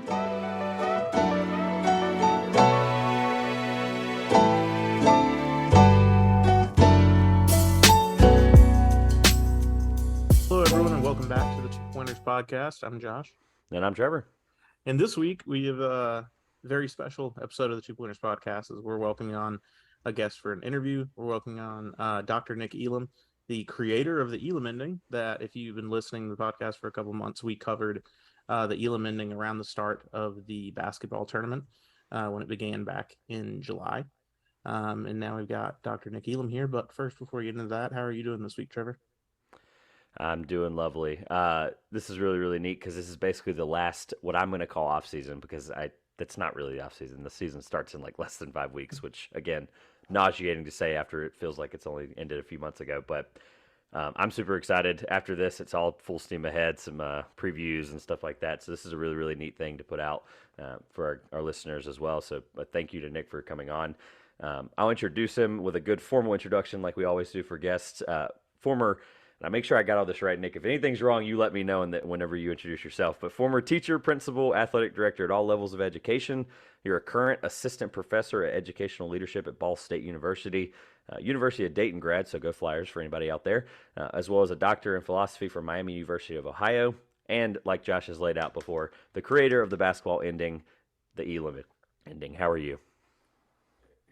Hello, everyone, and welcome back to the Two Pointers podcast. I'm Josh. And I'm Trevor. And this week, we have a very special episode of the Two Pointers podcast as we're welcoming on a guest for an interview. We're welcoming on Dr. Nick Elam, the creator of the Elam Ending, that if you've been listening to the podcast for a couple months, we covered the Elam Ending around the start of the basketball tournament when it began back in July. And now we've got Dr. Nick Elam here. But first, before we get into that, how are you doing this week, Trevor? I'm doing lovely. This is really, really neat because this is basically the last, what I'm going to call off season, because that's not really off season. The season starts in like less than 5 weeks, which again, nauseating to say after it feels like it's only ended a few months ago. But I'm super excited. After this, it's all full steam ahead, some previews and stuff like that. So this is a really, really neat thing to put out for our listeners as well. So thank you to Nick for coming on. I'll introduce him with a good formal introduction like we always do for guests. And I make sure I got all this right, Nick. If anything's wrong, you let me know whenever you introduce yourself. But former teacher, principal, athletic director at all levels of education. You're a current assistant professor at educational leadership at Ball State University, University of Dayton grad, so go Flyers for anybody out there, as well as a doctor in philosophy from Miami University of Ohio. And like Josh has laid out before, the creator of the basketball ending, the Elam Ending. How are you?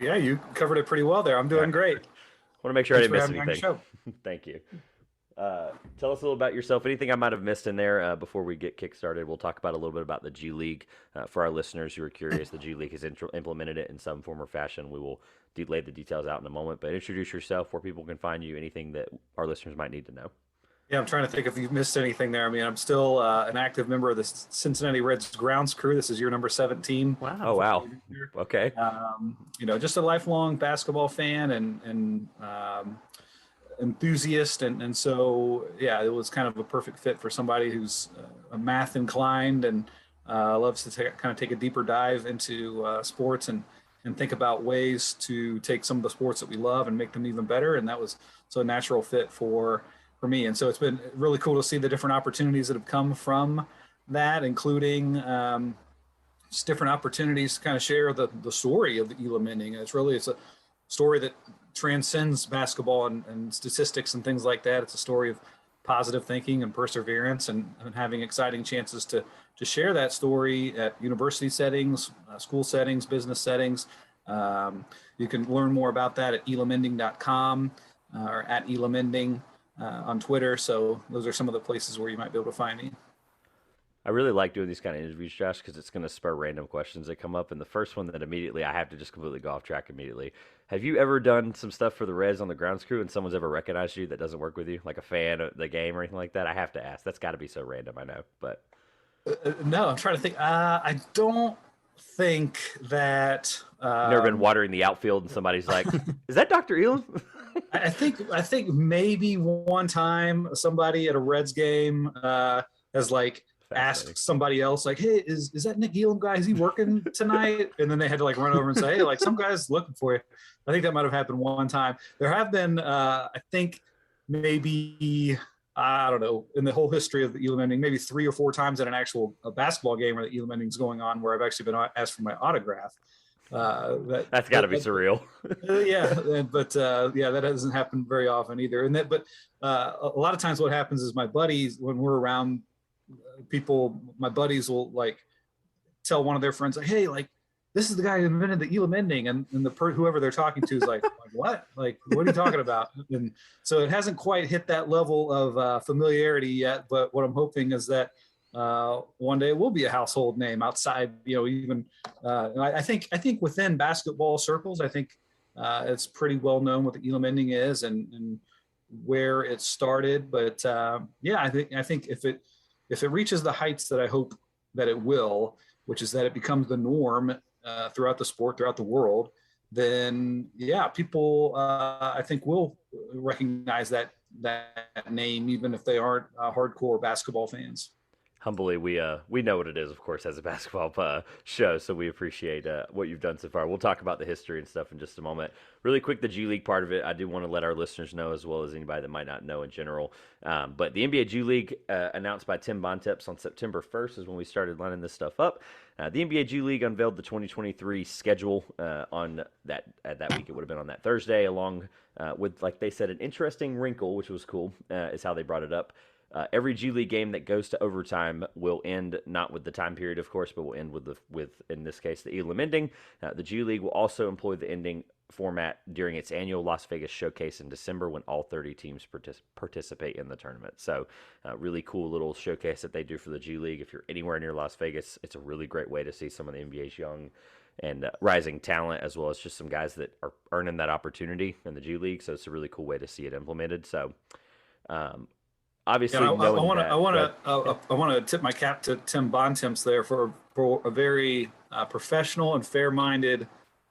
Yeah, you covered it pretty well there. I'm doing great. I want to make sure Thanks I didn't miss anything. Thank you. Tell us a little about yourself. Anything I might have missed in there before we get kick-started. We'll talk about a little bit about the G League. For our listeners who are curious, the G League has implemented it in some form or fashion. We will lay the details out in a moment. But introduce yourself, where people can find you, anything that our listeners might need to know. Yeah, I'm trying to think if you've missed anything there. I mean, I'm still an active member of the Cincinnati Reds grounds crew. This is year number 17. Wow. Oh, wow. Okay. Just a lifelong basketball fan and enthusiast. And so, yeah, it was kind of a perfect fit for somebody who's math inclined and loves to kind of take a deeper dive into sports and think about ways to take some of the sports that we love and make them even better. And that was so a natural fit for me. And so it's been really cool to see the different opportunities that have come from that, including just different opportunities to kind of share the story of the Elam Ending. And it's a story that transcends basketball and statistics and things like that. It's a story of positive thinking and perseverance and having exciting chances to share that story at university settings, school settings, business settings. You can learn more about that at elamending.com or at Elam Ending on Twitter. So those are some of the places where you might be able to find me. I really like doing these kind of interviews, Josh, because it's going to spur random questions that come up. And the first one that immediately, I have to just completely go off track immediately. Have you ever done some stuff for the Reds on the grounds crew and someone's ever recognized you that doesn't work with you, like a fan of the game or anything like that? I have to ask. That's got to be so random, I know. But no, I'm trying to think. I don't think that. Never been watering the outfield and somebody's like, is that Dr. Elam? I think maybe one time somebody at a Reds game has like asked somebody else, like, hey, is that Nick Elam guy? Is he working tonight? And then they had to like run over and say, hey, like some guy's looking for you. I think that might have happened one time. There have been, I think maybe, I don't know, in the whole history of the Elam Ending, maybe 3 or 4 times at an actual basketball game where the Elam Ending is going on, where I've actually been asked for my autograph. That's got to be surreal. But that hasn't happened very often either. And but a lot of times what happens is my buddies, when we're around people, my buddies will like tell one of their friends, like, hey, like this is the guy who invented the Elam Ending, and whoever they're talking to is like what? Like, what are you talking about? And so it hasn't quite hit that level of familiarity yet. But what I'm hoping is that one day it will be a household name outside, even. I think within basketball circles, I think it's pretty well known what the Elam Ending is and where it started. But I think if it reaches the heights that I hope that it will, which is that it becomes the norm throughout the sport, throughout the world, then people I think will recognize that name, even if they aren't hardcore basketball fans. Humbly, we know what it is, of course, as a basketball show, so we appreciate what you've done so far. We'll talk about the history and stuff in just a moment. Really quick, the G League part of it, I do want to let our listeners know, as well as anybody that might not know in general. But the NBA G League, announced by Tim Bontemps on September 1st, is when we started lining this stuff up. The NBA G League unveiled the 2023 schedule on that week. It would have been on that Thursday, along with, like they said, an interesting wrinkle, which was cool, is how they brought it up. Every G League game that goes to overtime will end not with the time period, of course, but will end with in this case the Elam Ending. The G League will also employ the ending format during its annual Las Vegas showcase in December, when all 30 teams participate in the tournament. So, really cool little showcase that they do for the G League. If you're anywhere near Las Vegas, it's a really great way to see some of the NBA's young and rising talent, as well as just some guys that are earning that opportunity in the G League. So it's a really cool way to see it implemented. So. Obviously, Yeah, I knowing want to that, I want to tip my cap to Tim Bontemps there for a very professional and fair-minded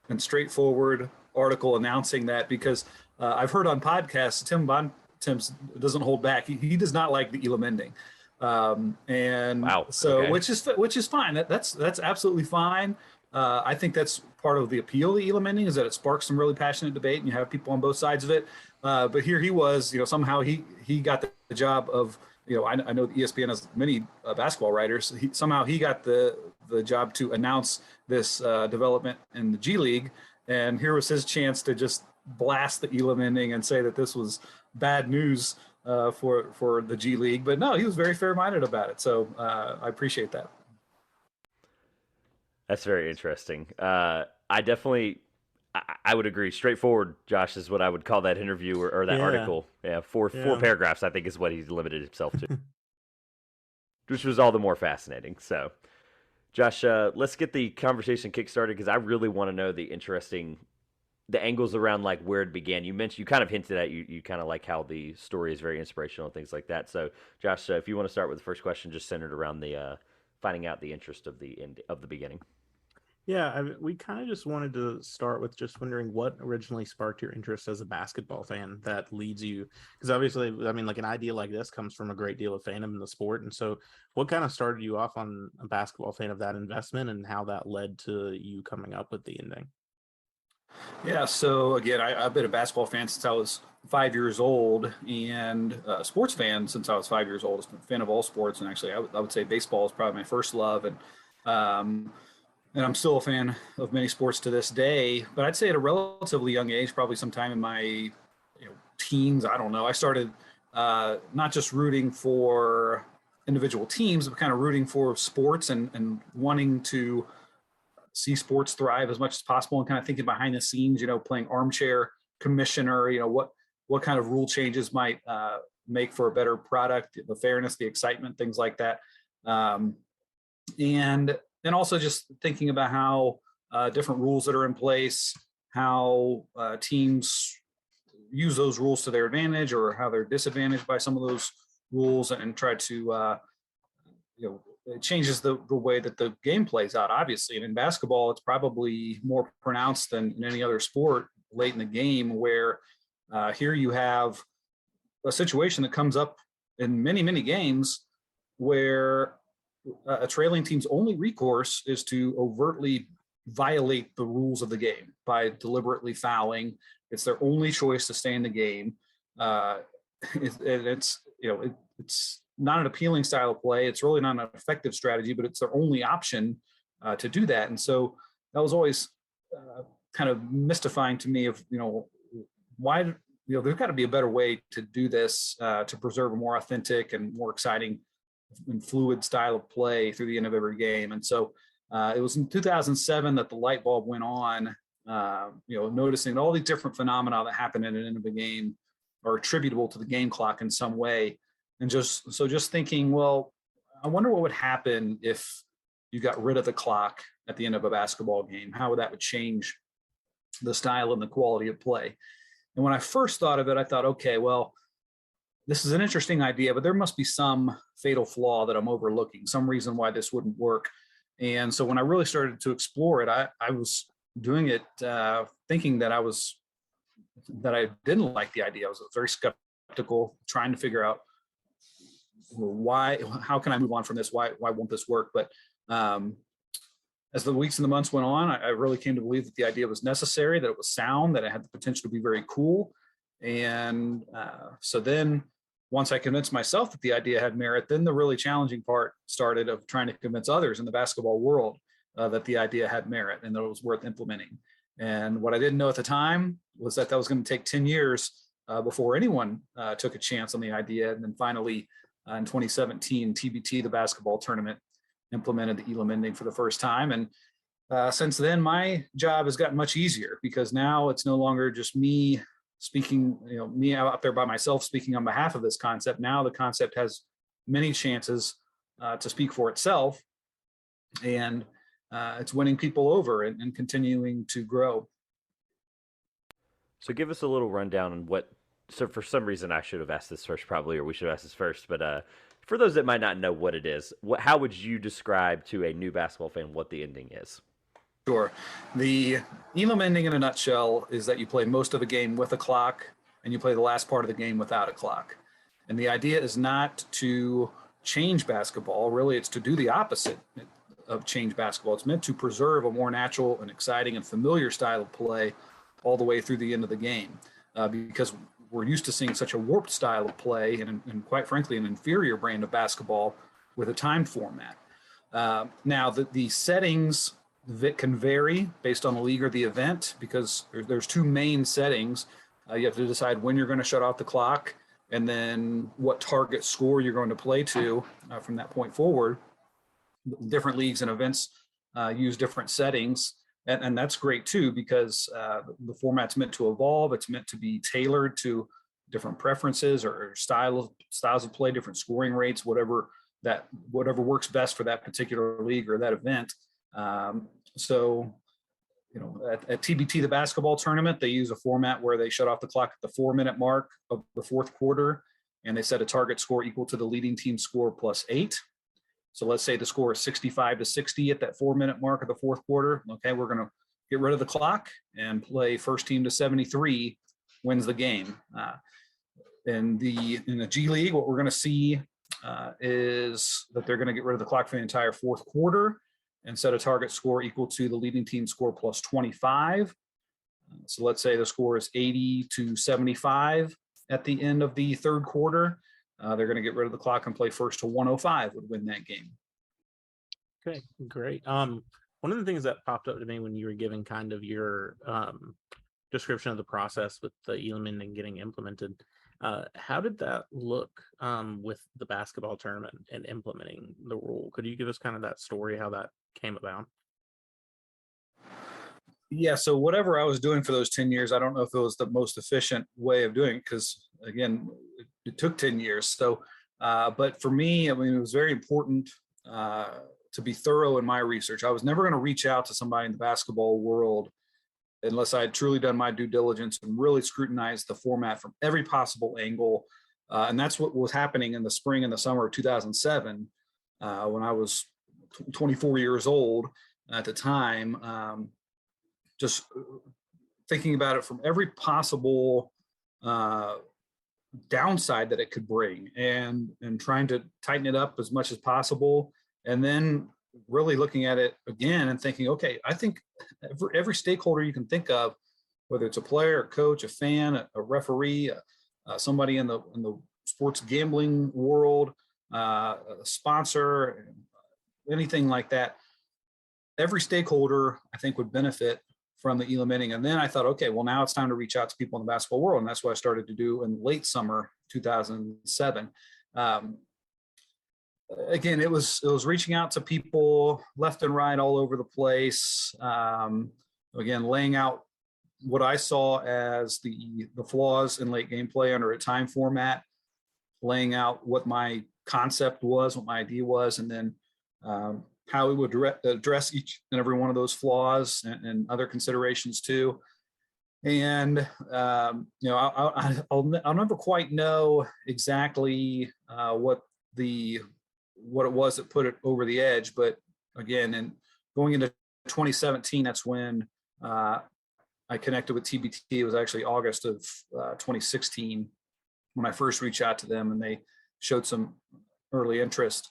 and straightforward article announcing that, because I've heard on podcasts Tim Bontemps doesn't hold back. He does not like the Elam Ending, and wow, so okay. which is fine. That's absolutely fine. I think that's part of the appeal of the Elam Ending, is that it sparks some really passionate debate, and you have people on both sides of it. But here he was, somehow he got the job of, I know that ESPN has many basketball writers. Somehow he got the job to announce this development in the G League, and here was his chance to just blast the Elam Ending and say that this was bad news for the G League. But no, he was very fair-minded about it, so I appreciate that. That's very interesting. I definitely, I would agree. Straightforward, Josh, is what I would call that interview or that article. Yeah, four paragraphs, I think, is what he limited himself to, which was all the more fascinating. So, Josh, let's get the conversation kickstarted, because I really want to know the angles around like where it began. You kind of hinted at you kind of like how the story is very inspirational and things like that. So, Josh, if you want to start with the first question, just centered around the finding out the interest of the beginning. Yeah, we kind of just wanted to start with just wondering what originally sparked your interest as a basketball fan that leads you, because obviously, I mean, like an idea like this comes from a great deal of fandom in the sport. And so what kind of started you off on a basketball fan of that investment, and how that led to you coming up with the ending? Yeah, so again, I've been a basketball fan since I was 5 years old, and a sports fan since I was 5 years old. I'm a fan of all sports, and actually, I would say baseball is probably my first love, um, and I'm still a fan of many sports to this day. But I'd say at a relatively young age, probably sometime in my teens, I don't know, I started not just rooting for individual teams, but kind of rooting for sports and wanting to see sports thrive as much as possible, and kind of thinking behind the scenes, playing armchair commissioner, what kind of rule changes might make for a better product, the fairness, the excitement, things like that. And also just thinking about how different rules that are in place, how teams use those rules to their advantage, or how they're disadvantaged by some of those rules, and try to it changes the way that the game plays out, obviously. And in basketball, it's probably more pronounced than in any other sport late in the game, where here you have a situation that comes up in many, many games where a trailing team's only recourse is to overtly violate the rules of the game by deliberately fouling. It's their only choice to stay in the game. It's not an appealing style of play. It's really not an effective strategy, but it's their only option to do that. And so that was always kind of mystifying to me, of why there's got to be a better way to do this to preserve a more authentic and more exciting and fluid style of play through the end of every game. And so it was in 2007 that the light bulb went on, noticing all these different phenomena that happen at the end of a game are attributable to the game clock in some way. And just thinking, well, I wonder what would happen if you got rid of the clock at the end of a basketball game. How that would change the style and the quality of play. And when I first thought of it, I thought, okay, well, this is an interesting idea, but there must be some fatal flaw that I'm overlooking, some reason why this wouldn't work. And so when I really started to explore it, I was doing it thinking that I didn't like the idea. I was very skeptical, trying to figure out how can I move on from this? Why won't this work? But as the weeks and the months went on, I really came to believe that the idea was necessary, that it was sound, that it had the potential to be very cool. And so then once I convinced myself that the idea had merit, then the really challenging part started of trying to convince others in the basketball world that the idea had merit and that it was worth implementing. And what I didn't know at the time was that was going to take 10 years before anyone took a chance on the idea. And then finally, in 2017, TBT, the basketball tournament, implemented the Elam Ending for the first time. And since then, my job has gotten much easier because now it's no longer just me speaking, me out there by myself speaking on behalf of this concept. Now the concept has many chances to speak for itself, and it's winning people over and continuing to grow. So give us a little rundown on what. So for some reason, I should have asked this first, probably, or we should have asked this first. But for those that might not know what it is, how would you describe to a new basketball fan what the ending is? Sure. The Elam Ending in a nutshell is that you play most of a game with a clock and you play the last part of the game without a clock. And the idea is not to change basketball. Really, it's to do the opposite of change basketball. It's meant to preserve a more natural and exciting and familiar style of play all the way through the end of the game. Because we're used to seeing such a warped style of play and quite frankly, an inferior brand of basketball with a timed format. Now, the settings that can vary based on the league or the event, because there's two main settings. You have to decide when you're going to shut off the clock and then what target score you're going to play to from that point forward. Different leagues and events use different settings. And that's great too, because the format's meant to evolve. It's meant to be tailored to different preferences or styles of play, different scoring rates, whatever works best for that particular league or that event. So, at TBT, the basketball tournament, they use a format where they shut off the clock at the 4-minute mark of the fourth quarter, and they set a target score equal to the leading team score plus 8. So let's say the score is 65-60 at that 4-minute mark of the fourth quarter. Okay, we're going to get rid of the clock and play first team to 73 wins the game. In the G League, what we're going to see is that they're going to get rid of the clock for the entire fourth quarter and set a target score equal to the leading team score plus 25. So let's say the score is 80-75 at the end of the third quarter. They're going to get rid of the clock and play first to 105 would win that game. Okay, great. One of the things that popped up to me when you were giving kind of your description of the process with the Elam Ending getting implemented, how did that look with the basketball tournament and implementing the rule? Could you give us kind of that story, how that came about? Yeah, so whatever I was doing for those 10 years, I don't know if it was the most efficient way of doing it because, again, it took 10 years. So, but for me, I mean, it was very important to be thorough in my research. I was never going to reach out to somebody in the basketball world unless I had truly done my due diligence and really scrutinized the format from every possible angle. And that's what was happening in the spring and the summer of 2007 when I was 24 years old at the time. Just thinking about it from every possible downside that it could bring and trying to tighten it up as much as possible. And then really looking at it again and thinking, okay, I think every stakeholder you can think of, whether it's a player, a coach, a fan, a referee, somebody in the sports gambling world, a sponsor, anything like that, every stakeholder I think would benefit from the Elam Ending. And then I thought, okay, well, now it's time to reach out to people in the basketball world. And that's what I started to do in late summer 2007. Again, it was reaching out to people left and right all over the place. Again, laying out what I saw as the flaws in late game play under a time format, laying out what my concept was, what my idea was, and then how we would address each and every one of those flaws and other considerations too. And I'll never quite know exactly what it was that put it over the edge. But again, and going into 2017, that's when I connected with TBT. It was actually August of 2016 when I first reached out to them, and they showed some early interest,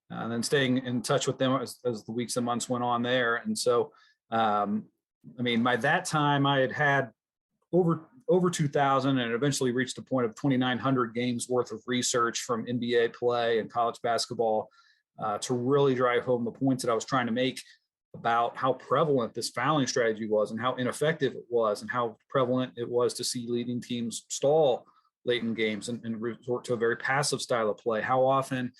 and then staying in touch with them as the weeks and months went on there. And so, I mean, by that time I had over 2,000 and eventually reached a point of 2,900 games worth of research from NBA play and college basketball to really drive home the points that I was trying to make about how prevalent this fouling strategy was and how ineffective it was and how prevalent it was to see leading teams stall late in games and resort to a very passive style of play. How often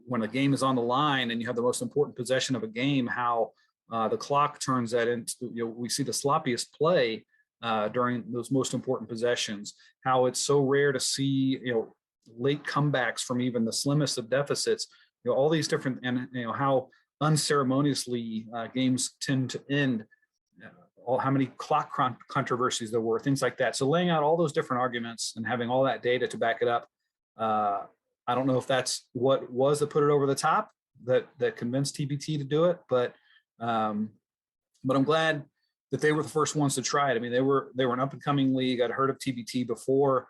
when a game is on the line and you have the most important possession of a game, how the clock turns that into, we see the sloppiest play during those most important possessions, how it's so rare to see, late comebacks from even the slimmest of deficits, all these different, and how unceremoniously games tend to end, how many clock controversies there were, things like that. So laying out all those different arguments and having all that data to back it up, I don't know if that's what was that put it over the top that convinced TPT to do it, but I'm glad that they were the first ones to try it. I mean, they were an up and coming league. I'd heard of TPT before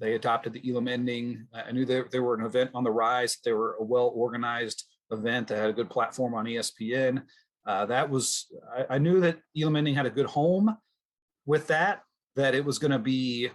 they adopted the Elam Ending. I knew they were an event on the rise. They were a well organized event that had a good platform on ESPN. I knew that Elam Ending had a good home with that it was going to be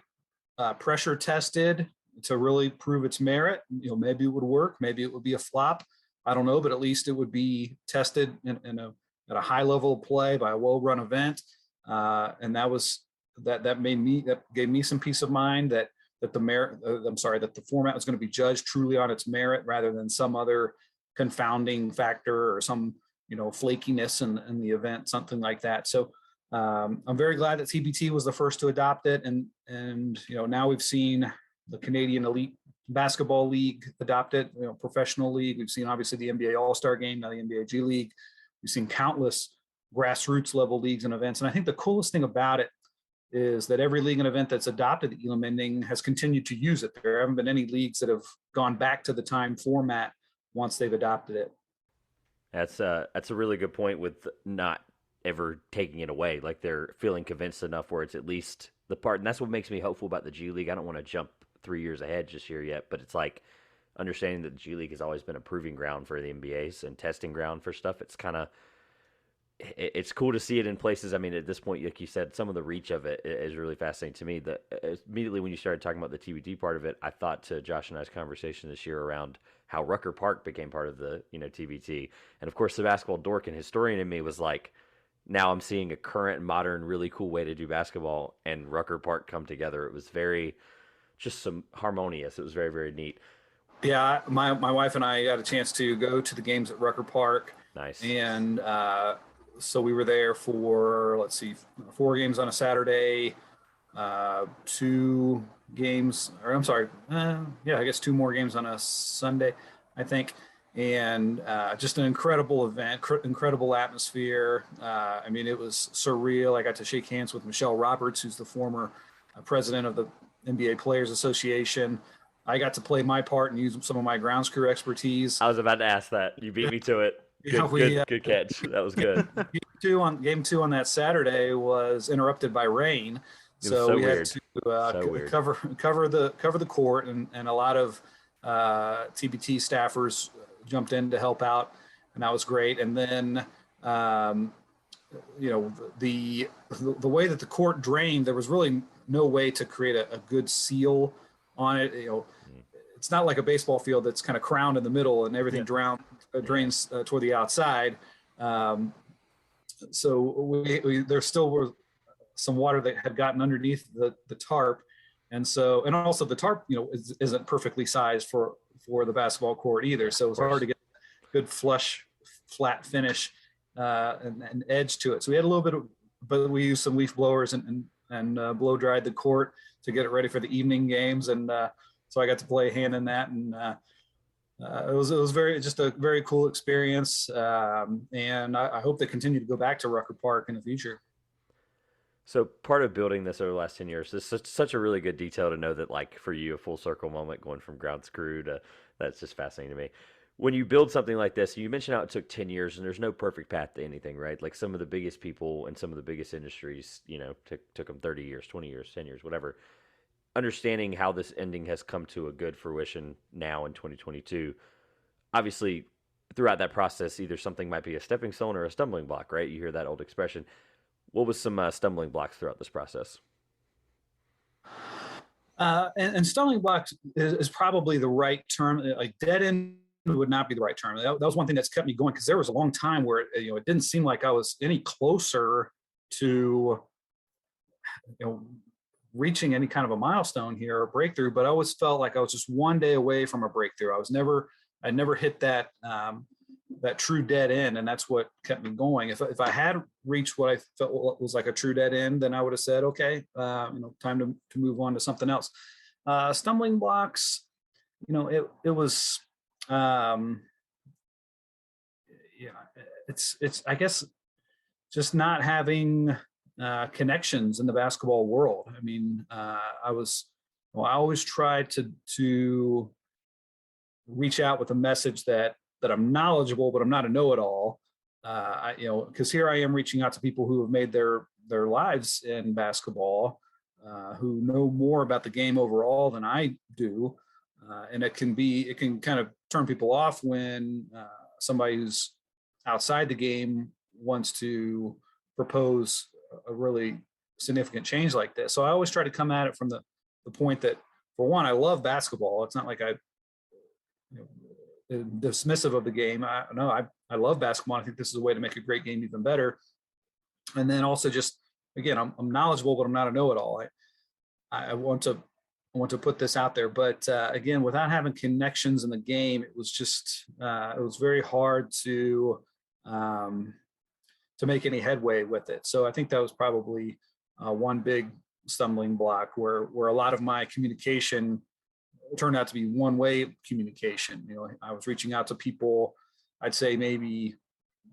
pressure tested to really prove its merit. Maybe it would work, maybe it would be a flop. I don't know, but at least it would be tested at a high level of play by a well-run event. And that gave me some peace of mind that the format was going to be judged truly on its merit rather than some other confounding factor or some, flakiness in the event, something like that. So I'm very glad that TPT was the first to adopt it. And now we've seen the Canadian Elite Basketball League adopt it, professional league. We've seen obviously the NBA All-Star Game, now the NBA G League. We've seen countless grassroots level leagues and events. And I think the coolest thing about it is that every league and event that's adopted the Elam Ending has continued to use it. There haven't been any leagues that have gone back to the time format once they've adopted it. That's a really good point with not ever taking it away. Like they're feeling convinced enough where it's at least the part, and that's what makes me hopeful about the G League. I don't want to jump 3 years ahead just here yet, but it's like understanding that the G League has always been a proving ground for the NBAs and testing ground for stuff. It's cool to see it in places. I mean, at this point, like you said, some of the reach of it is really fascinating to me. Immediately when you started talking about the TBT part of it, I thought to Josh and I's conversation this year around how Rucker Park became part of the TBT, and of course the basketball dork and historian in me was like, now I'm seeing a current, modern, really cool way to do basketball and Rucker Park come together. It was some harmonious. It was very, very neat. Yeah, my wife and I got a chance to go to the games at Rucker Park. Nice. And so we were there for, 4 games on a Saturday, 2 games, or I'm sorry, I guess 2 more games on a Sunday, I think. And just an incredible event, incredible atmosphere. I mean, it was surreal. I got to shake hands with Michelle Roberts, who's the former president of the NBA Players Association. I got to play my part and use some of my ground crew expertise. I was about to ask that. You beat me to it. Good catch. That was good. Game two on that Saturday was interrupted by rain, so we weird. had to cover the court, and a lot of TBT staffers jumped in to help out, and that was great. And then the way that the court drained, there was really no way to create a good seal on it. It's not like a baseball field that's kind of crowned in the middle and everything drains toward the outside. So there still was some water that had gotten underneath the tarp, and also the tarp isn't perfectly sized for the basketball court either. So it was hard to get a good flush, flat finish and edge to it. So we had a little bit but we used some leaf blowers and blow dried the court to get it ready for the evening games, and so I got to play a hand in that, and it was just a very cool experience, and I hope they continue to go back to Rucker Park in the future. So part of building this over the last 10 years is such a really good detail to know that, like, for you, a full circle moment going from ground crew to that's just fascinating to me. When you build something like this, you mentioned how it took 10 years and there's no perfect path to anything, right? Like some of the biggest people and some of the biggest industries, took them 30 years, 20 years, 10 years, whatever. understanding how this ending has come to a good fruition now in 2022, obviously throughout that process, either something might be a stepping stone or a stumbling block, right? You hear that old expression. What was some stumbling blocks throughout this process? And stumbling blocks is probably the right term. Like dead end would not be the right term. That was one thing that's kept me going, because there was a long time where it didn't seem like I was any closer to reaching any kind of a milestone here, or breakthrough. But I always felt like I was just one day away from a breakthrough. I never hit that that true dead end, and that's what kept me going. If I had reached what I felt was like a true dead end, then I would have said, okay, time to move on to something else. Stumbling blocks, it was, it's I guess just not having connections in the basketball world. I mean, I always tried to reach out with a message that I'm knowledgeable, but I'm not a know-it-all. Because here I am reaching out to people who have made their lives in basketball, who know more about the game overall than I do, and it can kind of turn people off when somebody who's outside the game wants to propose a really significant change like this. So I always try to come at it from the point that, for one, I love basketball. It's not like I dismissive of the game. I love basketball. I think this is a way to make a great game even better. And then also, just again, I'm knowledgeable, but I'm not a know-it-all. I want to put this out there, but again, without having connections in the game, it was just it was very hard to make any headway with it. So I think that was probably one big stumbling block, where a lot of my communication turned out to be one-way communication. I was reaching out to people, I'd say maybe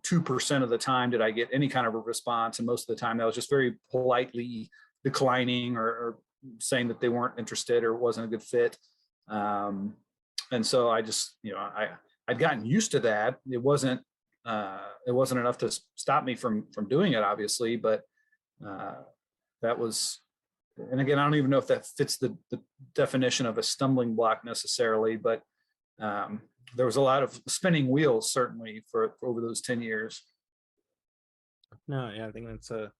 2% of the time did I get any kind of a response, and most of the time that was just very politely declining or saying that they weren't interested or it wasn't a good fit. And so I just, I'd gotten used to that. It wasn't enough to stop me from doing it, obviously, but that was. And again, I don't even know if that fits the definition of a stumbling block necessarily, but there was a lot of spinning wheels, certainly, for over those 10 years. No, yeah, I think that's a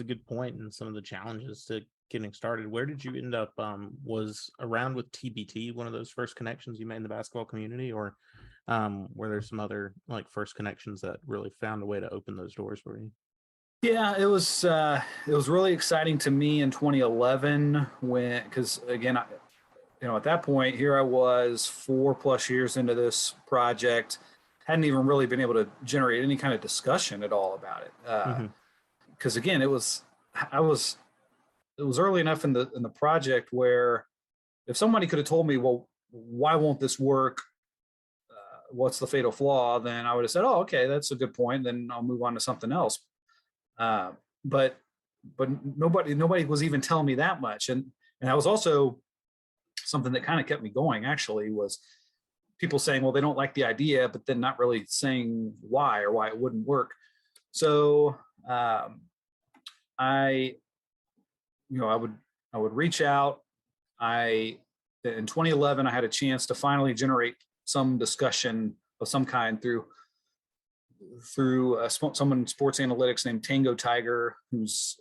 good point, and some of the challenges to getting started. Where did you end up? Was around with TBT one of those first connections you made in the basketball community, or were there some other first connections that really found a way to open those doors for you? Yeah, it was really exciting to me in 2011, because again, at that point, here I was 4+ years into this project, hadn't even really been able to generate any kind of discussion at all about it. Because again, it was early enough in the project where if somebody could have told me, well, why won't this work? What's the fatal flaw? Then I would have said, oh, okay, that's a good point. Then I'll move on to something else. But nobody was even telling me that much. And that was also something that kind of kept me going, actually, was people saying, well, they don't like the idea, but then not really saying why or why it wouldn't work. So I would reach out. In 2011, I had a chance to finally generate some discussion of some kind through someone in sports analytics named Tango Tiger, who's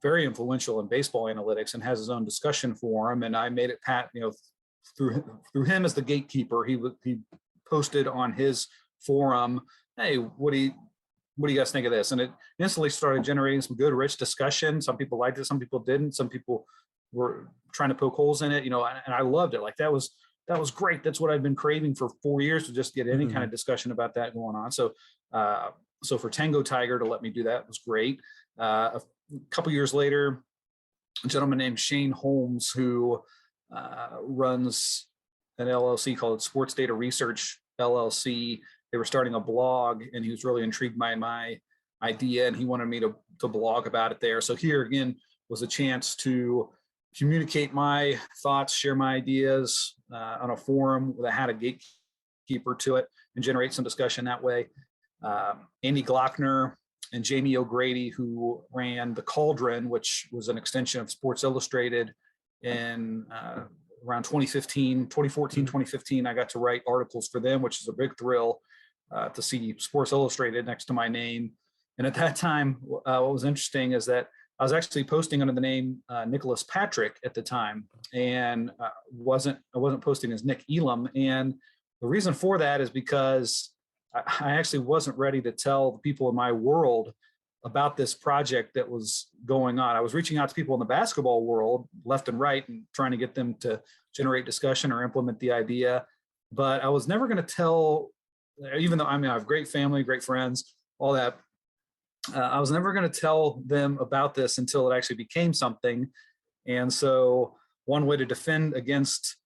very influential in baseball analytics and has his own discussion forum. And I made it through him as the gatekeeper. He posted on his forum, hey, what do you guys think of this? And it instantly started generating some good, rich discussion. Some people liked it, some people didn't. Some people were trying to poke holes in it, and I loved it. That was great. That's what I've been craving for 4 years, to just get any kind of discussion about that going on. So for Tango Tiger to let me do that was great. A couple years later, a gentleman named Shane Holmes, who runs an LLC called Sports Data Research LLC. They were starting a blog, and he was really intrigued by my idea, and he wanted me to blog about it there. So here again was a chance to communicate my thoughts, share my ideas on a forum that had a gatekeeper to it, and generate some discussion that way. Andy Glockner and Jamie O'Grady, who ran The Cauldron, which was an extension of Sports Illustrated, in around 2015, I got to write articles for them, which is a big thrill to see Sports Illustrated next to my name. And at that time, what was interesting is that I was actually posting under the name Nicholas Patrick at the time, and I wasn't posting as Nick Elam. And the reason for that is because I actually wasn't ready to tell the people in my world about this project that was going on. I was reaching out to people in the basketball world, left and right, and trying to get them to generate discussion or implement the idea. But I was never going to tell, even though I have great family, great friends, all that. I was never going to tell them about this until it actually became something. And so one way to defend against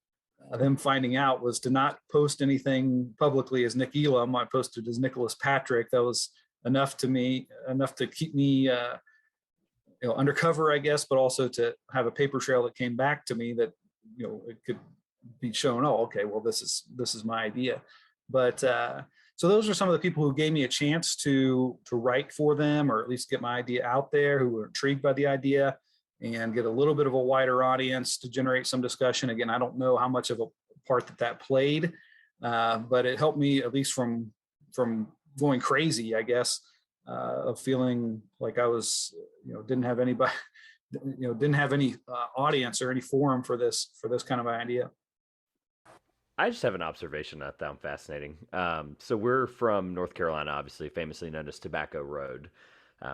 them finding out was to not post anything publicly as Nick Elam. I posted as Nicholas Patrick. That was enough to keep me undercover, I guess, but also to have a paper trail that came back to me that it could be shown. Oh, okay, well this is my idea. But so those are some of the people who gave me a chance to write for them, or at least get my idea out there, who were intrigued by the idea and get a little bit of a wider audience to generate some discussion. Again, I don't know how much of a part that played, but it helped me at least from going crazy, I guess, of feeling like I was, didn't have anybody, didn't have any audience or any forum for this kind of idea. I just have an observation that I found fascinating. So we're from North Carolina, obviously, famously known as Tobacco Road,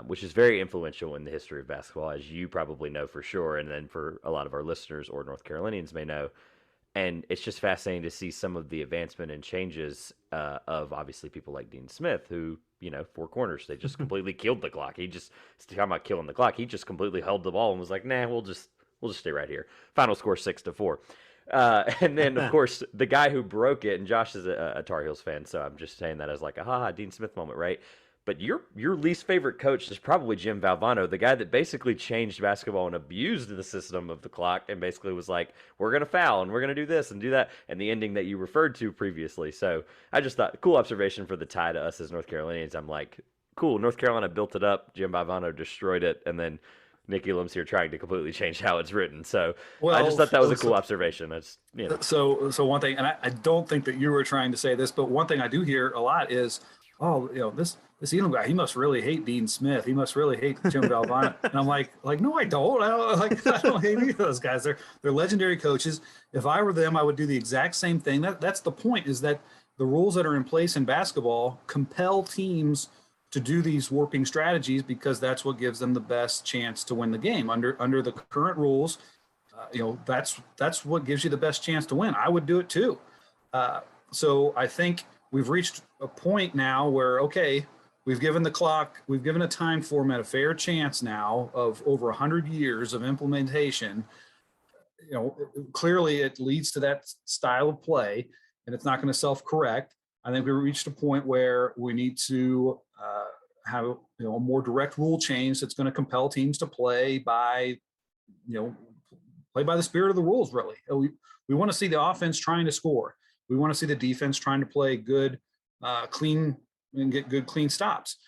which is very influential in the history of basketball, as you probably know for sure, and then for a lot of our listeners or North Carolinians may know. And it's just fascinating to see some of the advancement and changes of obviously people like Dean Smith, who, four corners, they just completely killed the clock. He just, talking about killing the clock, he just completely held the ball and was like, nah, we'll just stay right here. Final score 6-4. And then, of course, the guy who broke it, and Josh is a Tar Heels fan, so I'm just saying that as like a haha Dean Smith moment, right? But your least favorite coach is probably Jim Valvano, the guy that basically changed basketball and abused the system of the clock and basically was like, we're going to foul and we're going to do this and do that, and the ending that you referred to previously. So I just thought, cool observation for the tie to us as North Carolinians. I'm like, cool, North Carolina built it up, Jim Valvano destroyed it, and then Nick Elam's here trying to completely change how it's written. So I just thought that was a cool observation. That's, So one thing, and I don't think that you were trying to say this, but one thing I do hear a lot is, this Elam guy, he must really hate Dean Smith. He must really hate Jim Valvano. And I'm like, no, I don't. I don't hate either of those guys. They're legendary coaches. If I were them, I would do the exact same thing. That's the point, is that the rules that are in place in basketball compel teams to do these warping strategies because that's what gives them the best chance to win the game. Under the current rules, that's what gives you the best chance to win. I would do it too. So I think we've reached a point now where, okay, we've given the clock, we've given a time format a fair chance now of over 100 years of implementation. Clearly it leads to that style of play, and it's not going to self-correct. I think we reached a point where we need to have a more direct rule change that's going to compel teams to play by the spirit of the rules. Really, we want to see the offense trying to score. We want to see the defense trying to play good, clean, and get good clean stops.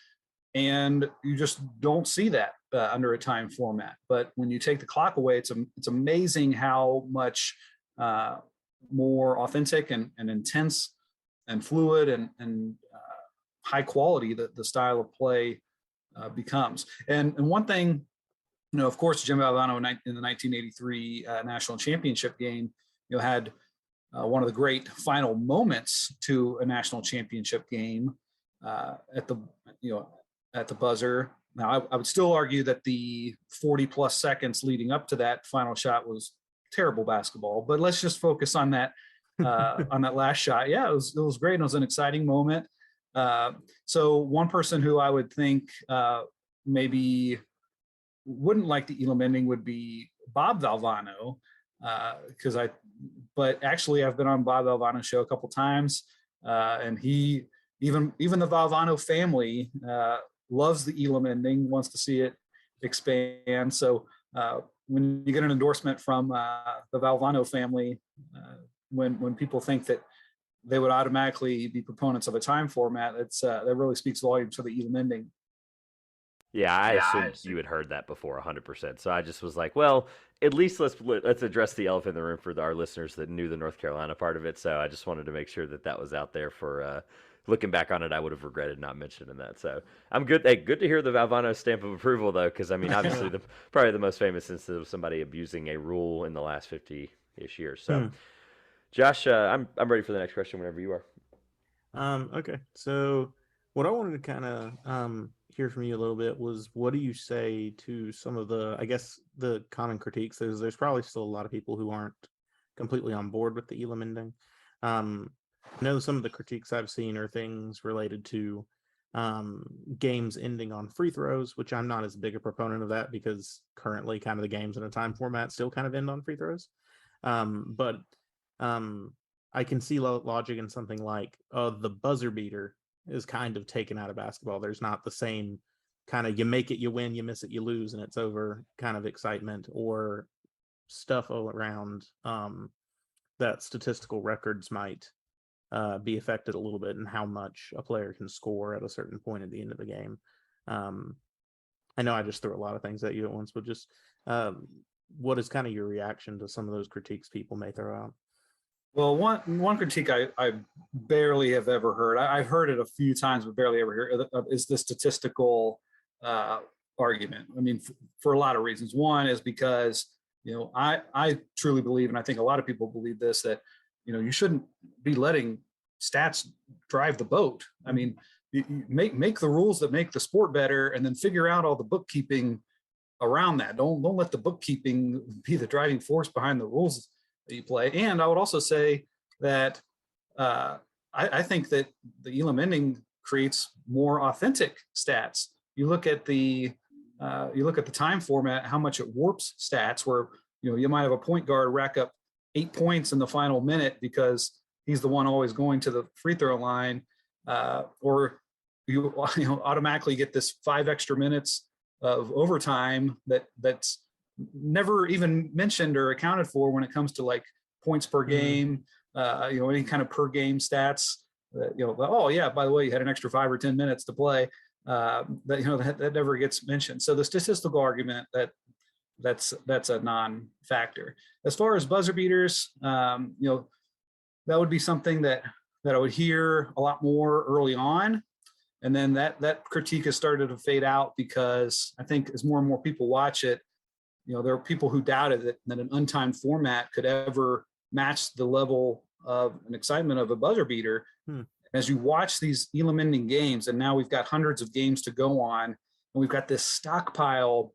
And you just don't see that under a time format. But when you take the clock away, it's amazing how much more authentic and intense and fluid and high quality the style of play becomes. And one thing, of course, Jim Valvano in the 1983 national championship game, had one of the great final moments to a national championship game at the buzzer. Now, I would still argue that the 40 plus seconds leading up to that final shot was terrible basketball, but let's just focus on that on that last shot. Yeah, it was great. And it was an exciting moment. So one person who I would think maybe wouldn't like the Elam ending would be Bob Valvano, but actually I've been on Bob Valvano's show a couple times, and he even the Valvano family loves the Elam ending, wants to see it expand. So when you get an endorsement from the Valvano family, when people think that they would automatically be proponents of a time format, that really speaks volumes for the Elam ending. Yeah, I assumed you had heard that before 100%. So I just was like, well, at least let's address the elephant in the room for our listeners that knew the North Carolina part of it. So I just wanted to make sure that that was out there for looking back on it. I would have regretted not mentioning that. So I'm good. Hey, good to hear the Valvano stamp of approval though, because I mean, obviously probably the most famous instance of somebody abusing a rule in the last 50-ish years. So, Josh, I'm ready for the next question whenever you are. Okay. So what I wanted to kind of hear from you a little bit was, what do you say to some of the, I guess, the common critiques? There's probably still a lot of people who aren't completely on board with the Elam ending. I know some of the critiques I've seen are things related to games ending on free throws, which I'm not as big a proponent of that, because currently kind of the games in a time format still kind of end on free throws. But I can see logic in something like the buzzer beater is kind of taken out of basketball. There's not the same kind of you make it, you win, you miss it, you lose, and it's over kind of excitement, or stuff all around that statistical records might be affected a little bit, and how much a player can score at a certain point at the end of the game. I know I just threw a lot of things at you at once, but just what is kind of your reaction to some of those critiques people may throw out? Well, one critique I barely have ever heard. I've heard it a few times, but barely ever hear is the statistical argument. I mean, for a lot of reasons. One is because, I truly believe, and I think a lot of people believe this, that, you shouldn't be letting stats drive the boat. I mean, you make the rules that make the sport better, and then figure out all the bookkeeping around that. Don't let the bookkeeping be the driving force behind the rules that you play. And I would also say that I think that the Elam ending creates more authentic stats. You look at the time format, how much it warps stats, where you might have a point guard rack up 8 points in the final minute because he's the one always going to the free throw line, or you automatically get this 5 extra minutes of overtime that's never even mentioned or accounted for when it comes to like points per game, any kind of per game stats. Oh yeah, by the way, you had an extra 5 or 10 minutes to play. That never gets mentioned. So the statistical argument that's a non-factor. As far as buzzer beaters, that would be something that I would hear a lot more early on. And then that critique has started to fade out, because I think as more and more people watch it, there are people who doubted that an untimed format could ever match the level of an excitement of a buzzer beater. As you watch these Elam ending games, and now we've got hundreds of games to go on, and we've got this stockpile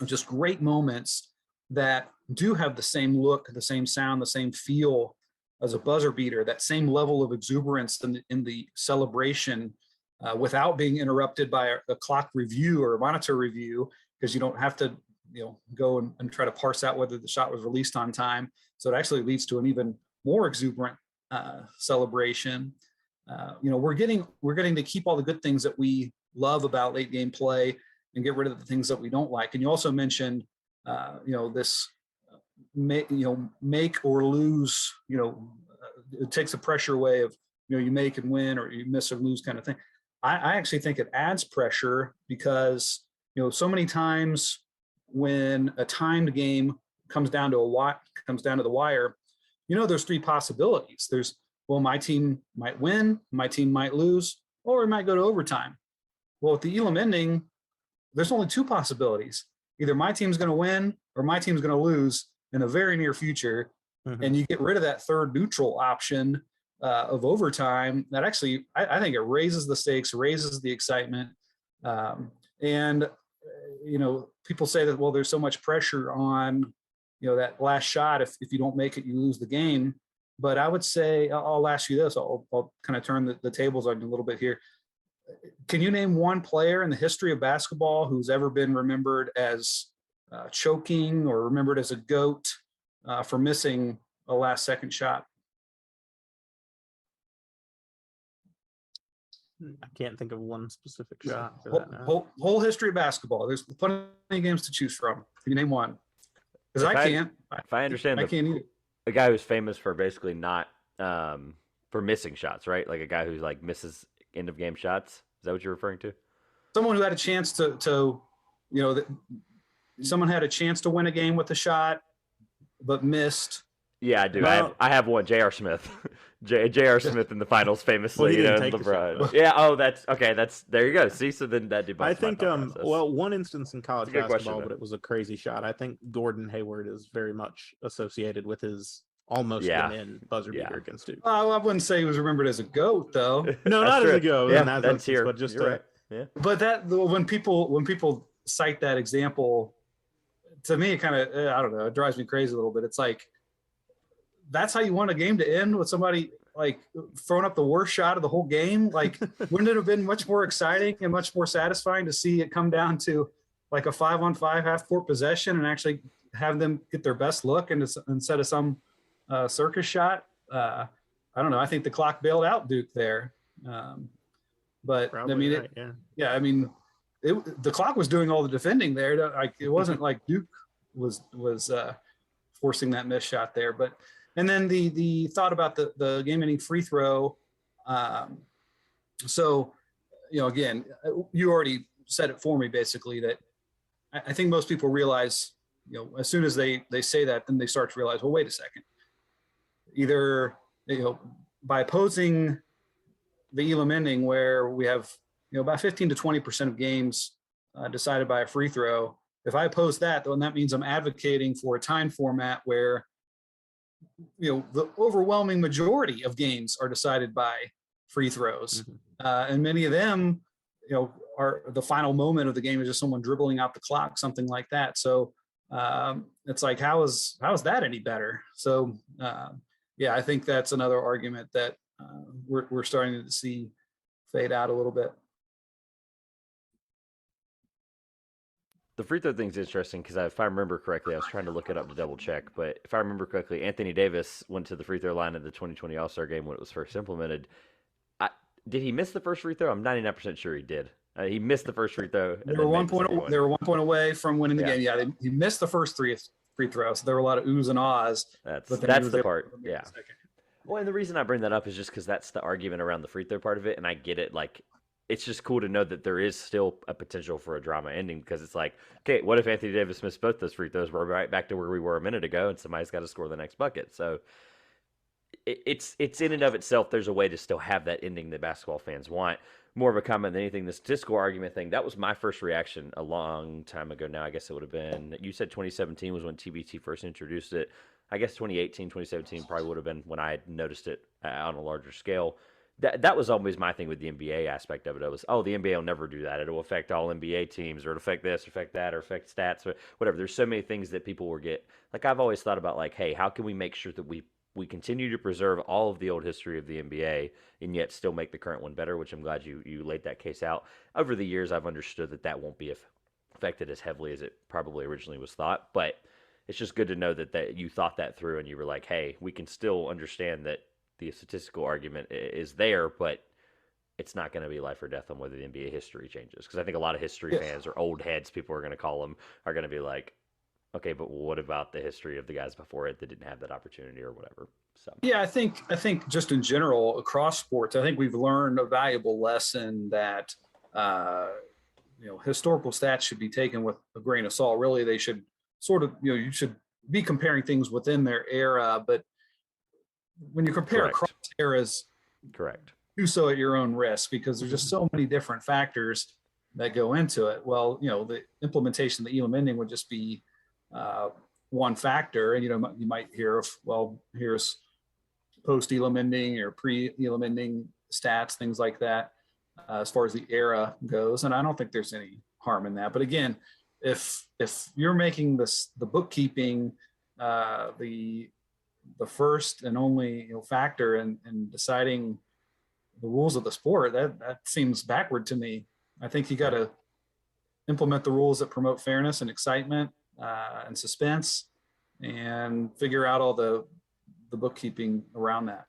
of just great moments that do have the same look, the same sound, the same feel as a buzzer beater, that same level of exuberance in the celebration, without being interrupted by a clock review or a monitor review, because you don't have to go and try to parse out whether the shot was released on time. So it actually leads to an even more exuberant celebration. We're getting to keep all the good things that we love about late game play and get rid of the things that we don't like. And you also mentioned, this make or lose. It takes the pressure away of you make and win, or you miss or lose kind of thing. I actually think it adds pressure, because so many times when a timed game comes down to the wire, there's 3 possibilities. There's, well, my team might win, my team might lose, or it might go to overtime. Well, with the Elam ending, there's only 2 possibilities. Either my team's going to win or my team's going to lose in the very near future. And you get rid of that third neutral option of overtime. That actually, I think it raises the stakes, raises the excitement. And people say that, well, there's so much pressure on, that last shot. If you don't make it, you lose the game. But I would say, I'll ask you this. I'll kind of turn the tables on you a little bit here. Can you name one player in the history of basketball who's ever been remembered as choking, or remembered as a GOAT for missing a last second shot? I can't think of one specific shot for that now. Whole history of basketball. There's plenty of games to choose from. Can you name one? Because I can't. If I understand, I can't either. A guy who's famous for basically not for missing shots, right? Like a guy who like misses end of game shots. Is that what you're referring to? Someone who had a chance to someone had a chance to win a game with a shot, but missed. Yeah, I do. Well, I have one. J.R. Smith, J.R. Smith in the finals, famously. he You know, didn't take the shot, LeBron. though. Yeah. Oh, that's okay. That's there. You go. See, so then that debunks I my think, thought process. well, one instance in college It's a good question, basketball, though. but it was a crazy shot. I think Gordon Hayward is very much associated with his almost Yeah. win in buzzer Yeah. beater against Duke. I wouldn't say he was remembered as a GOAT, though. No, That's not true. as a go. Yeah, in that that's instance, here. but just You're right. Yeah. But that when people cite that example, to me, it kind of, I don't know, it drives me crazy a little bit. It's like, that's how you want a game to end, with somebody like throwing up the worst shot of the whole game? Like, wouldn't it have been much more exciting and much more satisfying to see it come down to like a 5-on-5 half-court possession and actually have them get their best look instead of some circus shot? I don't know. I think the clock bailed out Duke there. But Probably I mean, right, yeah, I mean, the clock was doing all the defending there. Like, it wasn't like Duke was forcing that missed shot there. But and then the thought about the game-ending free throw. So, again, you already said it for me, basically, that I think most people realize, as soon as they say that, then they start to realize, well, wait a second. Either, by opposing the Elam Ending, where we have, about 15 to 20% of games decided by a free throw. If I oppose that, then that means I'm advocating for a time format where, the overwhelming majority of games are decided by free throws. Mm-hmm. And many of them, are the final moment of the game is just someone dribbling out the clock, something like that. So it's like, how is that any better? So yeah, I think that's another argument that we're starting to see fade out a little bit. The free throw thing's interesting because if I remember correctly, I was trying to look it up to double check, but if I remember correctly, Anthony Davis went to the free throw line in the 2020 All-Star game when it was first implemented. Did he miss the first free throw? I'm 99% sure he did. He missed the first free throw. They were 1 point away from winning the game. Yeah, he missed the first three free throws. So there were a lot of oohs and ahs. That's the part. Yeah. Well, and the reason I bring that up is just because that's the argument around the free throw part of it, and I get it. Like, it's just cool to know that there is still a potential for a drama ending, because it's like, okay, what if Anthony Davis missed both those free throws? We're right back to where we were a minute ago, and somebody's got to score the next bucket. So it's in and of itself, there's a way to still have that ending that basketball fans want. More of a comment than anything, the statistical argument thing, that was my first reaction a long time ago now. I guess it would have been, you said 2017 was when TBT first introduced it. I guess 2018, 2017 probably would have been when I had noticed it on a larger scale. That was always my thing with the NBA aspect of it. It was, the NBA will never do that. It'll affect all NBA teams, or it'll affect this, or affect that, or affect stats, or whatever. There's so many things that people will get. Like, I've always thought about, like, hey, how can we make sure that we continue to preserve all of the old history of the NBA and yet still make the current one better, which I'm glad you laid that case out. Over the years, I've understood that won't be affected as heavily as it probably originally was thought, but it's just good to know that you thought that through and you were like, hey, we can still understand that the statistical argument is there, but it's not going to be life or death on whether the NBA history changes. Because I think a lot of history fans, or old heads, people are going to call them, are going to be like, okay, but what about the history of the guys before it that didn't have that opportunity or whatever? So yeah, I think just in general across sports, I think we've learned a valuable lesson that historical stats should be taken with a grain of salt. Really, they should sort of, you should be comparing things within their era, but when you compare across eras, do so at your own risk, because there's just so many different factors that go into it. Well, the implementation of the Elam Ending would just be one factor, and you might hear of, well, here's post Elam Ending or pre Elam Ending stats, things like that, as far as the era goes. And I don't think there's any harm in that. But again, if you're making the bookkeeping the first and only factor in deciding the rules of the sport, that seems backward to me. I think you got to implement the rules that promote fairness and excitement and suspense, and figure out all the bookkeeping around that.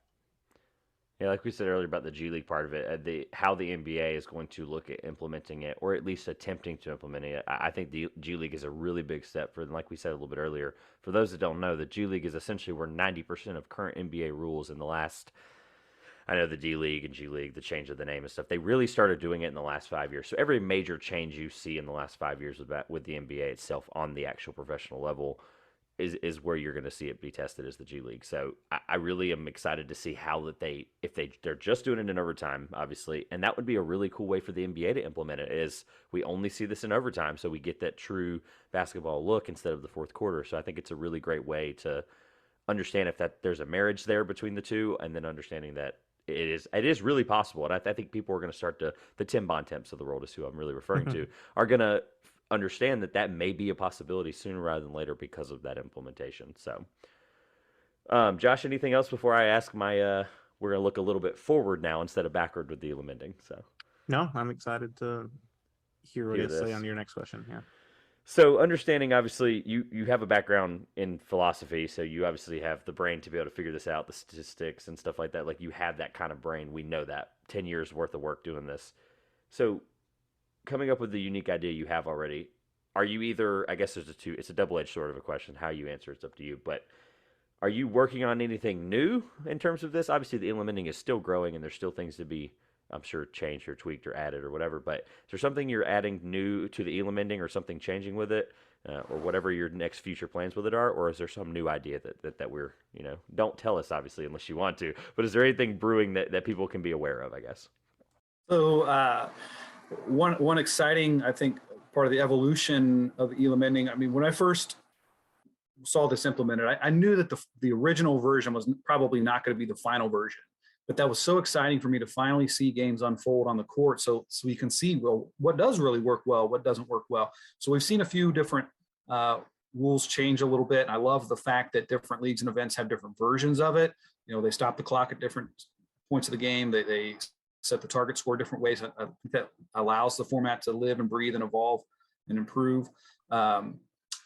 Yeah, like we said earlier about the G League part of it, how the NBA is going to look at implementing it, or at least attempting to implement it. I think the G League is a really big step for, like we said a little bit earlier, for those that don't know, the G League is essentially where 90% of current NBA rules in the last, I know the D League and G League, the change of the name and stuff, they really started doing it in the last 5 years. So every major change you see in the last 5 years with the NBA itself on the actual professional level is where you're going to see it be tested as the G League. So I really am excited to see how that they're just doing it in overtime, obviously, and that would be a really cool way for the NBA to implement it. Is we only see this in overtime, so we get that true basketball look instead of the fourth quarter. So I think it's a really great way to understand if that there's a marriage there between the two, and then understanding that it is really possible. And I think people are going to start to the Tim Bontemps of the world is who I'm really referring to are going to understand that may be a possibility sooner rather than later because of that implementation. So, Josh, anything else before I ask my? We're gonna look a little bit forward now instead of backward with the Elam Ending. So, No, I'm excited to hear what you say on your next question. Yeah. So, understanding obviously you have a background in philosophy, so you obviously have the brain to be able to figure this out, the statistics and stuff like that. Like you have that kind of brain. We know that 10 years worth of work doing this. So coming up with the unique idea you have already, are you either, I guess it's a double-edged sort of a question. How you answer it's up to you, but are you working on anything new in terms of this? Obviously, the Elam Ending is still growing, and there's still things to be, I'm sure, changed or tweaked or added or whatever. But is there something you're adding new to the Elam Ending, or something changing with it, or whatever your next future plans with it are? Or is there some new idea that we're, don't tell us obviously unless you want to. But is there anything brewing that people can be aware of? I guess. So one exciting, I think, part of the evolution of the Elam Ending. I mean, when I first saw this implemented, I knew that the original version was probably not going to be the final version, but that was so exciting for me to finally see games unfold on the court. So you can see, well, what does really work well, what doesn't work well. So we've seen a few different rules change a little bit. And I love the fact that different leagues and events have different versions of it. They stop the clock at different points of the game. They set the target score different ways. I think that allows the format to live and breathe and evolve and improve.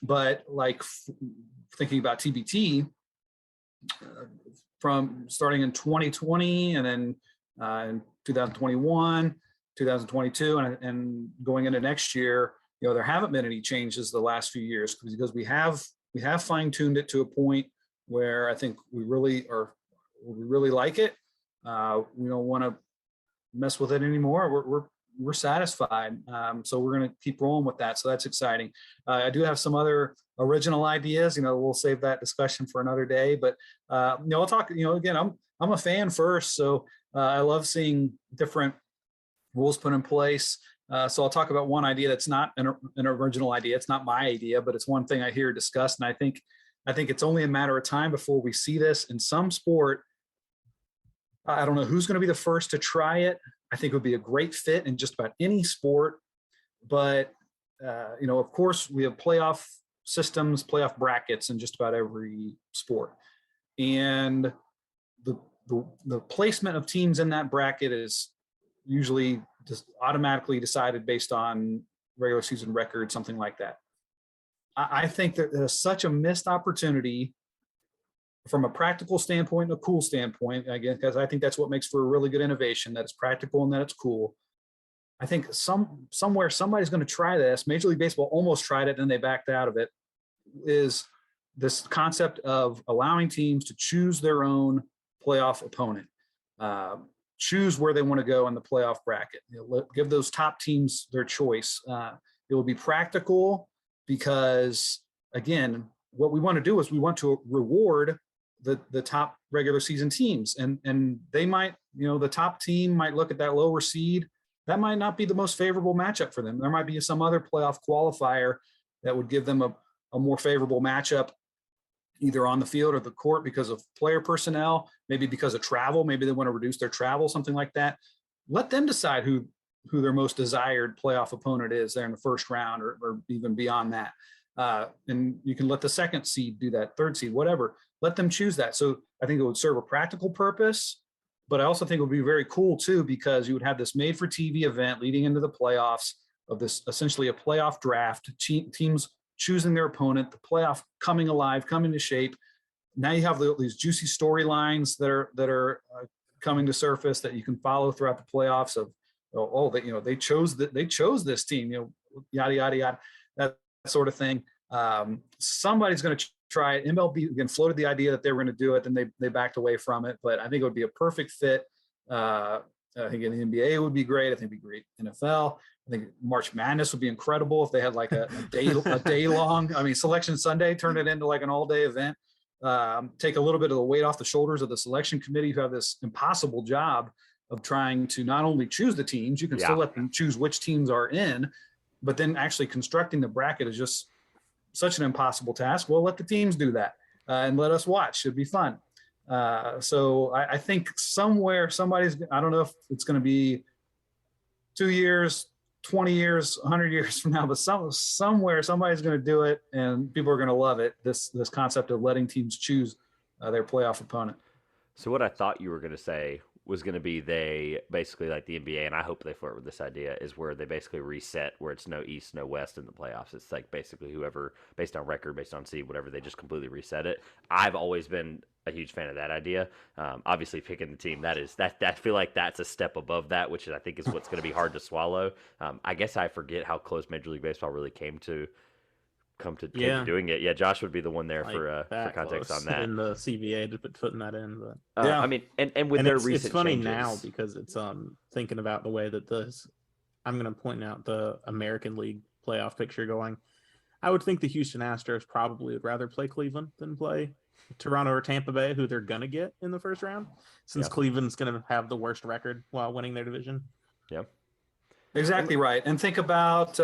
But like thinking about TBT, from starting in 2020 and then in 2021, 2022, and going into next year, there haven't been any changes the last few years because we have fine-tuned it to a point where I think we really like it. We don't want to mess with it anymore. We're satisfied. So we're going to keep rolling with that. So that's exciting. I do have some other original ideas. We'll save that discussion for another day. But I'll talk. Again, I'm a fan first, so I love seeing different rules put in place. So I'll talk about one idea that's not an original idea. It's not my idea, but it's one thing I hear discussed, and I think it's only a matter of time before we see this in some sport. I don't know who's going to be the first to try it. I think it would be a great fit in just about any sport. But, of course, we have playoff systems, playoff brackets in just about every sport. And the placement of teams in that bracket is usually just automatically decided based on regular season record, something like that. I think that there's such a missed opportunity from a practical standpoint and a cool standpoint, again, because I think that's what makes for a really good innovation, that it's practical and that it's cool. I think somewhere somebody's going to try this. Major League Baseball almost tried it and they backed out of it, is this concept of allowing teams to choose their own playoff opponent, choose where they want to go in the playoff bracket. Give those top teams their choice. It will be practical because, again, what we want to do is we want to reward the top regular season teams, and they might, the top team might look at that lower seed. That might not be the most favorable matchup for them. There might be some other playoff qualifier that would give them a more favorable matchup, either on the field or the court because of player personnel, maybe because of travel. Maybe they want to reduce their travel, something like that. Let them decide who their most desired playoff opponent is there in the first round or even beyond that. And you can let the second seed do that, third seed, whatever. Let them choose that. So I think it would serve a practical purpose, but I also think it would be very cool too, because you would have this made for TV event leading into the playoffs of this, essentially a playoff draft, teams choosing their opponent, the playoff coming alive, coming to shape. Now you have these juicy storylines that are coming to surface that you can follow throughout the playoffs of, they chose this team, yada, yada, yada, that sort of thing. Somebody's going to try it. MLB again floated the idea that they were going to do it, then they backed away from it. But I think it would be a perfect fit I think in the NBA would be great. I think it'd be great NFL. I think March Madness would be incredible if they had like a day long. I mean, Selection Sunday, turn it into like an all day event. Take a little bit of the weight off the shoulders of the selection committee who have this impossible job of trying to not only choose the teams, you can still let them choose which teams are in, but then actually constructing the bracket is just such an impossible task. Well, let the teams do that and let us watch. Should be fun. So I think somewhere somebody's, I don't know if it's going to be 2 years, 20 years, 100 years from now, but somewhere somebody's going to do it and people are going to love it. This concept of letting teams choose their playoff opponent. So what I thought you were going to say was going to be they basically like the NBA, and I hope they flirt with this idea, is where they basically reset where it's no East, no West in the playoffs. It's like basically whoever, based on record, based on seed, whatever, they just completely reset it. I've always been a huge fan of that idea. Obviously, picking the team, that I feel like that's a step above that, which I think is what's going to be hard to swallow. I guess I forget how close Major League Baseball really came to doing it. Yeah, Josh would be the one there like for context on that. In the CBA to putting that in, but I mean, and with their recent it's funny changes, now because it's thinking about the way that I'm going to point out the American League playoff picture going. I would think the Houston Astros probably would rather play Cleveland than play Toronto or Tampa Bay, who they're going to get in the first round, since Cleveland's going to have the worst record while winning their division. Yeah, exactly right. And think about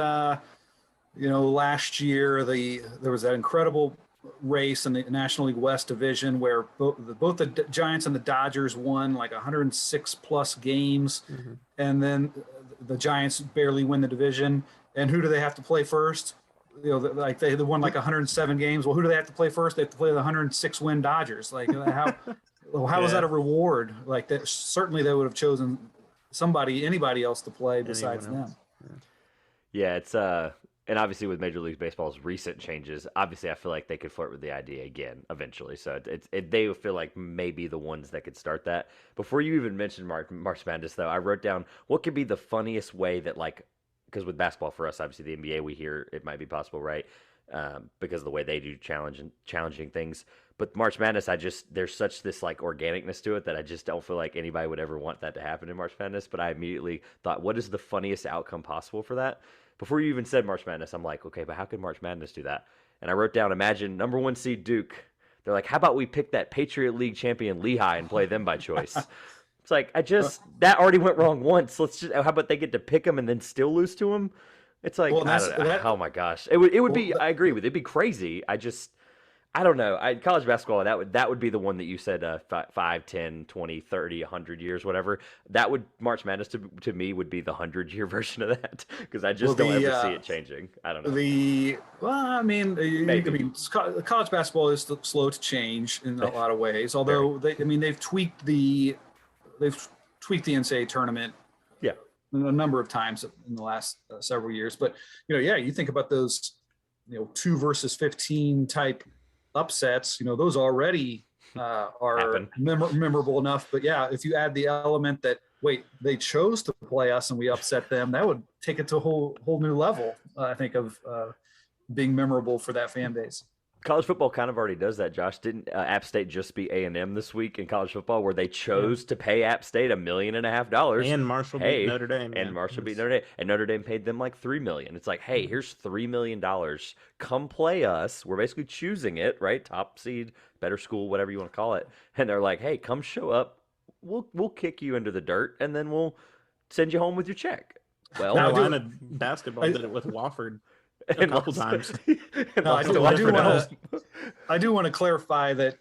last year there was that incredible race in the National League West division where both the Giants and the Dodgers won like 106 plus games, and then the Giants barely win the division. And who do they have to play first? Like they won like 107 games. Well, who do they have to play first? They have to play the 106 win Dodgers. Like how is that a reward? Like that, certainly they would have chosen anybody else to play besides them. Yeah, it's and obviously with Major League Baseball's recent changes, obviously I feel like they could flirt with the idea again eventually. So they feel like maybe the ones that could start that. Before you even mentioned March Madness, though, I wrote down what could be the funniest way that, like, because with basketball for us, obviously the NBA, we hear it might be possible, right? Because of the way they do challenging things. But March Madness, there's such this like organicness to it that I just don't feel like anybody would ever want that to happen in March Madness. But I immediately thought, what is the funniest outcome possible for that? Before you even said March Madness, I'm like, okay, but how could March Madness do that? And I wrote down, imagine number 1 seed Duke. They're like, how about we pick that Patriot League champion Lehigh and play them by choice? It's like, that already went wrong once. How about they get to pick them and then still lose to them? It's like, oh my gosh. It would be, I agree with it. It'd be crazy. I don't know. College basketball, that would be the one that you said 5, 10, 20, 30, 100 years, whatever. That would, March Madness to me would be the 100-year version of that, because I just don't ever see it changing. I don't know. College basketball is slow to change in a lot of ways, although they've tweaked the NCAA tournament a number of times in the last several years. But, you think about those, 2 versus 15 type upsets, those already are memorable enough. But if you add the element that, wait, they chose to play us and we upset them, that would take it to a whole new level, I think, of being memorable for that fan base. College football kind of already does that, Josh. Didn't App State just beat A&M this week in college football, where they chose to pay App State $1.5 million? And Marshall beat Notre Dame. And Marshall beat Notre Dame. And Notre Dame paid them like $3 million. It's like, hey, here's $3 million. Come play us. We're basically choosing it, right? Top seed, better school, whatever you want to call it. And they're like, hey, come show up. We'll kick you into the dirt, and then we'll send you home with your check. Well, Carolina basketball did it with Wofford a couple times. I do want to clarify that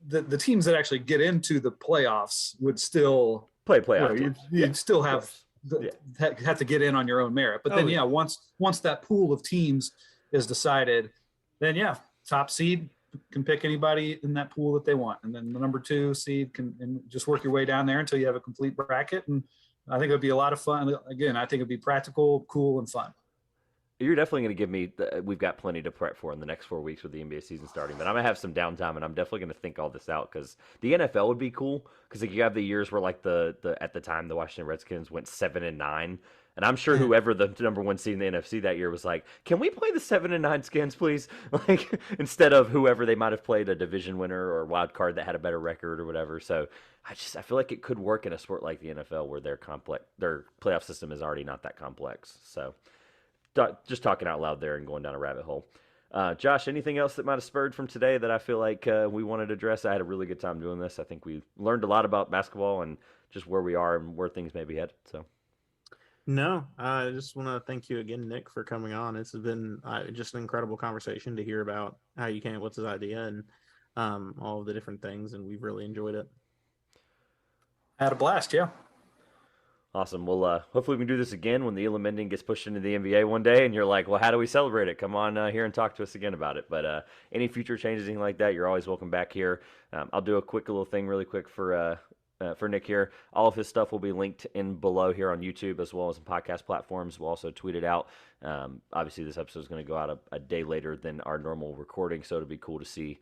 the teams that actually get into the playoffs would still play playoff. You'd still have to get in on your own merit. But then once that pool of teams is decided, then top seed can pick anybody in that pool that they want, and then the number 2 seed can just work your way down there until you have a complete bracket. And I think it would be a lot of fun. Again, I think it'd be practical, cool, and fun. You're definitely going to give me. We've got plenty to prep for in the next 4 weeks with the NBA season starting, but I'm gonna have some downtime, and I'm definitely going to think all this out because the NFL would be cool because like, you have the years where like the at the time the Washington Redskins went 7-9, and I'm sure whoever the number one seed in the NFC that year was like, can we play the 7-9 Skins, please? Like instead of whoever they might have played a division winner or wild card that had a better record or whatever. So I feel like it could work in a sport like the NFL where their playoff system is already not that complex. So just talking out loud there and going down a rabbit hole. Josh, anything else that might have spurred from today that I feel like we wanted to address? I had a really good time doing this. I think we learned a lot about basketball and just where we are and where things may be headed. So, No, I just want to thank you again, Nick, for coming on. It's been just an incredible conversation to hear about how you came up with this idea and all of the different things, and we've really enjoyed it. I had a blast. Yeah. awesome. Well, hopefully we can do this again when the Elam Ending gets pushed into the NBA one day, and you're like, well, how do we celebrate it? Come on here and talk to us again about it. But any future changes, anything like that, you're always welcome back here. I'll do a quick little thing really quick for Nick here. All of his stuff will be linked in below here on YouTube as well as in podcast platforms. We'll also tweet it out. Obviously, this episode is going to go out a day later than our normal recording, so it'll be cool to see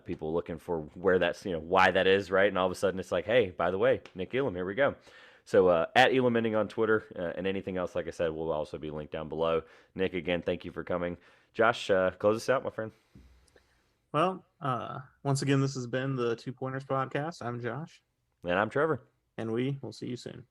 people looking for where that's, why that is, right? And all of a sudden it's like, hey, by the way, Nick Elam, here we go. So at Elam Ending on Twitter and anything else, like I said, will also be linked down below. Nick, again, thank you for coming. Josh, close us out, my friend. Well, once again, this has been the Two Pointers Podcast. I'm Josh. And I'm Trevor. And we will see you soon.